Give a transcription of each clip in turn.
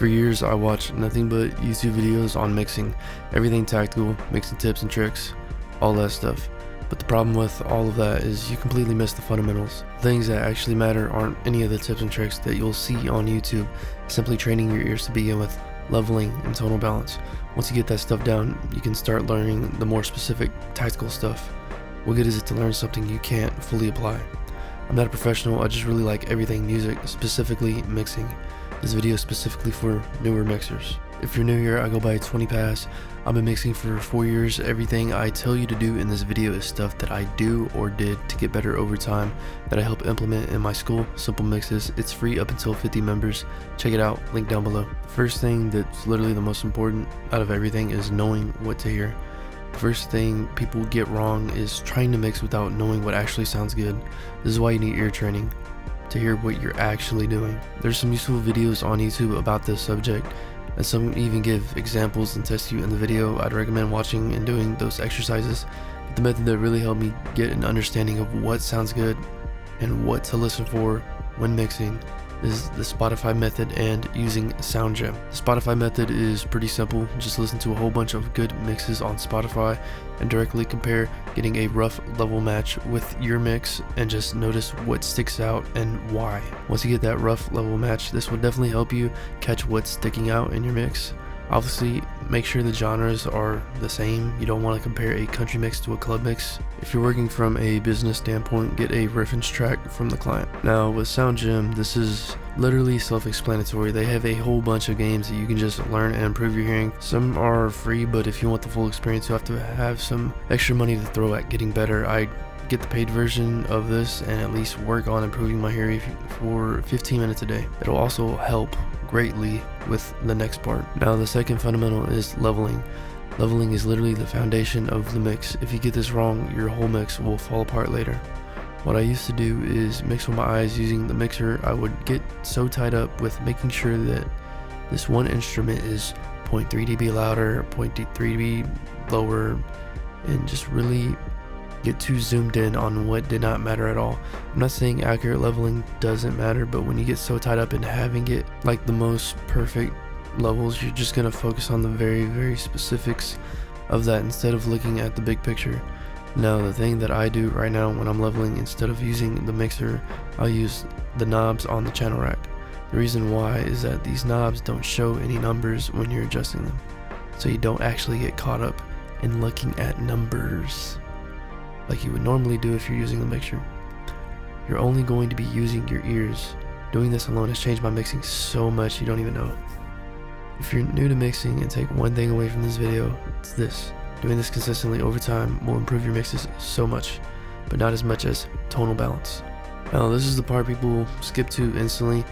For years, I watched nothing but YouTube videos on mixing, everything tactical, mixing tips and tricks, all that stuff. But the problem with all of that is you completely miss the fundamentals. Things that actually matter aren't any of the tips and tricks that you'll see on YouTube, simply training your ears to begin with, leveling and tonal balance. Once you get that stuff down, you can start learning the more specific tactical stuff. What good is it to learn something you can't fully apply? I'm not a professional, I just really like everything music, specifically mixing. This video is specifically for newer mixers. If you're new here, I go by 20 Pass. I've been mixing for 4 years. Everything I tell you to do in this video is stuff that I do or did to get better over time, that I help implement in my school, Simple Mixes. It's free up until 50 members. Check it out, link down below. First thing that's literally the most important out of everything is knowing what to hear. The first thing people get wrong is trying to mix without knowing what actually sounds good. This is why you need ear training, to hear what you're actually doing. There's some useful videos on YouTube about this subject, and some even give examples and test you in the video. I'd recommend watching and doing those exercises. But the method that really helped me get an understanding of what sounds good and what to listen for when mixing is the Spotify method and using Sound Gem. The Spotify method is pretty simple. Just listen to a whole bunch of good mixes on Spotify and directly compare, getting a rough level match with your mix, and just notice what sticks out and why. Once you get that rough level match, this will definitely help you catch what's sticking out in your mix. Obviously, make sure the genres are the same. You don't want to compare a country mix to a club mix. If you're working from a business standpoint, get a reference track from the client. Now with Sound Gem, this is literally self-explanatory. They have a whole bunch of games that you can just learn and improve your hearing. Some are free, but if you want the full experience, you have to have some extra money to throw at getting better. I get the paid version of this and at least work on improving my hearing for 15 minutes a day. It'll also help greatly with the next part. Now the second fundamental is leveling. Leveling is literally the foundation of the mix. If you get this wrong, your whole mix will fall apart later. What I used to do is mix with my eyes using the mixer. I would get so tied up with making sure that this one instrument is 0.3 dB louder, 0.3 dB lower, and just really get too zoomed in on what did not matter at all. I'm not saying accurate leveling doesn't matter, but when you get so tied up in having it like the most perfect levels, you're just gonna focus on the very specifics of that instead of looking at the big picture. Now the thing that I do right now when I'm leveling, instead of using the mixer, I'll use the knobs on the channel rack. The reason why is that these knobs don't show any numbers when you're adjusting them, so you don't actually get caught up in looking at numbers like you would normally do if you're using the mixer. You're only going to be using your ears. Doing this alone has changed my mixing so much you don't even know. If you're new to mixing and take one thing away from this video, it's this. Doing this consistently over time will improve your mixes so much, but not as much as tonal balance. Now this is the part people skip to instantly,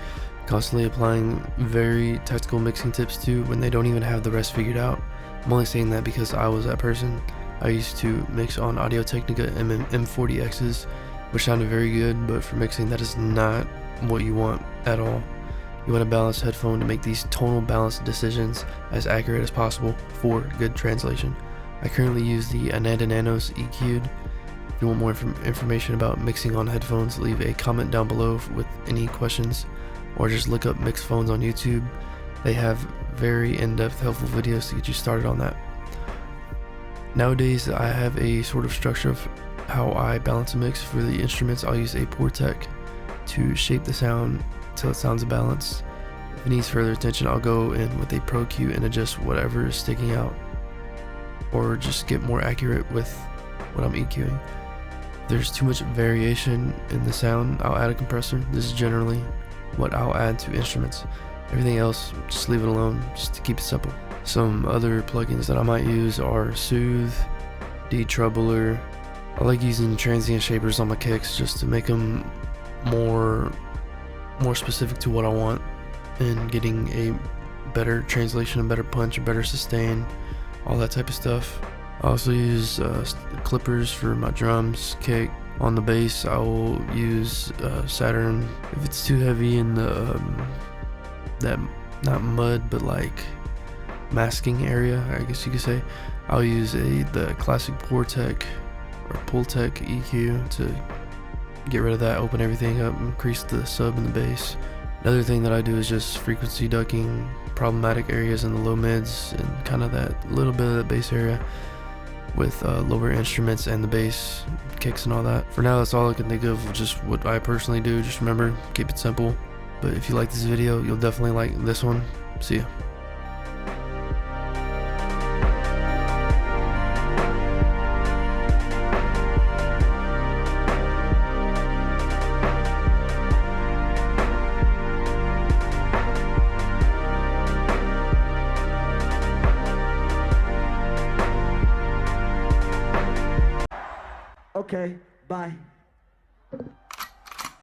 constantly applying very tactical mixing tips to when they don't even have the rest figured out. I'm only saying that because I was that person. I used to mix on Audio-Technica M40Xs, which sounded very good, but for mixing that is not what you want at all. You want a balanced headphone to make these tonal balance decisions as accurate as possible for good translation. I currently use the Ananda Nanos EQ'd. If you want more information about mixing on headphones, leave a comment down below with any questions, or just look up mix phones on YouTube. They have very in-depth helpful videos to get you started on that. Nowadays I have a sort of structure of how I balance a mix. For the instruments, I'll use a Portec to shape the sound till it sounds balanced. If it needs further attention, I'll go in with a Pro Q and adjust whatever is sticking out, or just get more accurate with what I'm EQing. If there's too much variation in the sound, I'll add a compressor. This is generally what I'll add to instruments. Everything else, just leave it alone, just to keep it simple. Some other plugins that I might use are Soothe, Detroubler. I like using transient shapers on my kicks just to make them more specific to what I want, and getting a better translation, a better punch, a better sustain, all that type of stuff. I also use clippers for my drums, kick. On the bass, I will use Saturn. If it's too heavy in the that not mud but like masking area, I guess you could say, I'll use the classic Portec or Pultec EQ to get rid of that, open everything up, increase the sub and the bass, Another thing that I do is just frequency ducking problematic areas in the low mids and kind of that little bit of the bass area with lower instruments and the bass, kicks and all that. For now, that's all I can think of, just what I personally do. Just remember, keep it simple. But if you like this video, you'll definitely like this one. See ya. Okay, bye.